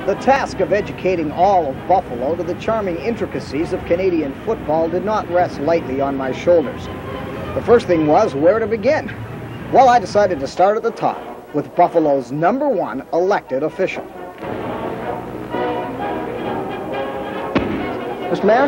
The task of educating all of Buffalo to the charming intricacies of Canadian football did not rest lightly on my shoulders. The first thing was where to begin. Well, I decided to start at the top with Buffalo's #1 elected official. Mr. Mayor,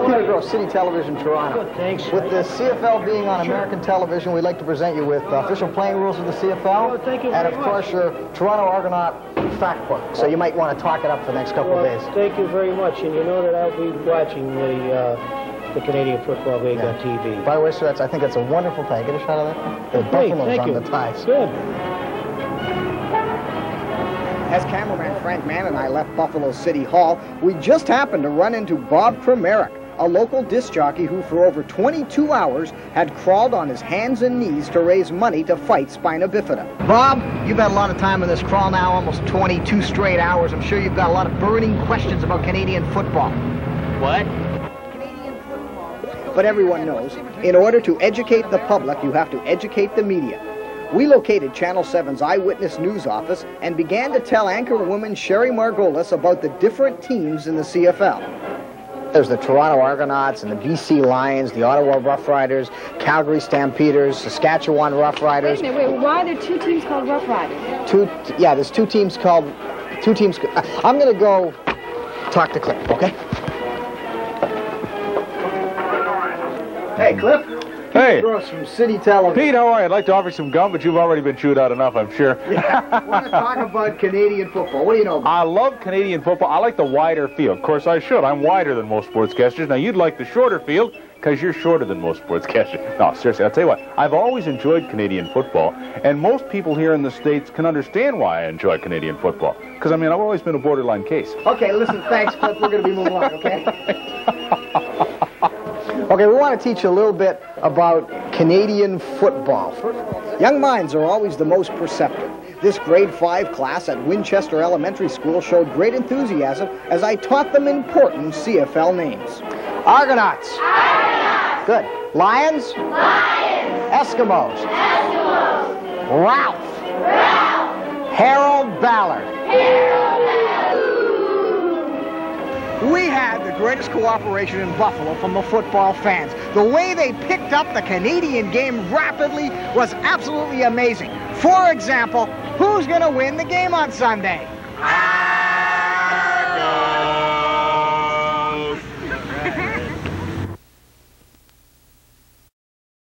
Peter Gross, City Television, Toronto. Good, thanks. With the CFL being on American television, we'd like to present you with official playing rules of the CFL. Oh, thank you and, very of course, your Toronto Argonaut fact book. So you might want to talk it up for the next couple of days. Thank you very much, and you know that I'll be watching the Canadian Football League on TV. By the way, sir, I think that's a wonderful tie. Get a shot of that? The buffaloes thank on you. the ties. Good. As cameraman Frank Mann and I left Buffalo City Hall, we just happened to run into Bob Kramaric, a local disc jockey who for over 22 hours had crawled on his hands and knees to raise money to fight spina bifida. Bob, you've had a lot of time in this crawl now, almost 22 straight hours. I'm sure you've got a lot of burning questions about Canadian football. What? Canadian football. But everyone knows, in order to educate the public, you have to educate the media. We located Channel 7's Eyewitness News office and began to tell anchorwoman Sherry Margolis about the different teams in the CFL. There's the Toronto Argonauts and the BC Lions, the Ottawa Rough Riders, Calgary Stampeders, Saskatchewan Rough Riders. Wait a minute, why are there two teams called Rough Riders? There's two teams called... I'm going to go talk to Cliff, okay? Hey, Cliff. Hey. Gross from City Television. Pete, how are you? I'd like to offer some gum, but you've already been chewed out enough, I'm sure. Yeah, I want to talk about Canadian football. What do you know about it? I love Canadian football. I like the wider field. Of course, I should. I'm wider than most sportscasters. Now, you'd like the shorter field because you're shorter than most sportscasters. No, seriously, I'll tell you what. I've always enjoyed Canadian football, and most people here in the States can understand why I enjoy Canadian football. Because, I mean, I've always been a borderline case. Okay, listen, thanks, Cliff. We're going to be moving on, okay? Okay, we want to teach you a little bit about Canadian football. Young minds are always the most perceptive. This grade 5 class at Winchester Elementary School showed great enthusiasm as I taught them important CFL names. Argonauts. Argonauts. Good. Lions. Lions. Eskimos. Eskimos. Ralph. Ralph. Harold Ballard. Harold. We had the greatest cooperation in Buffalo from the football fans. The way they picked up the Canadian game rapidly was absolutely amazing. For example, who's going to win the game on Sunday?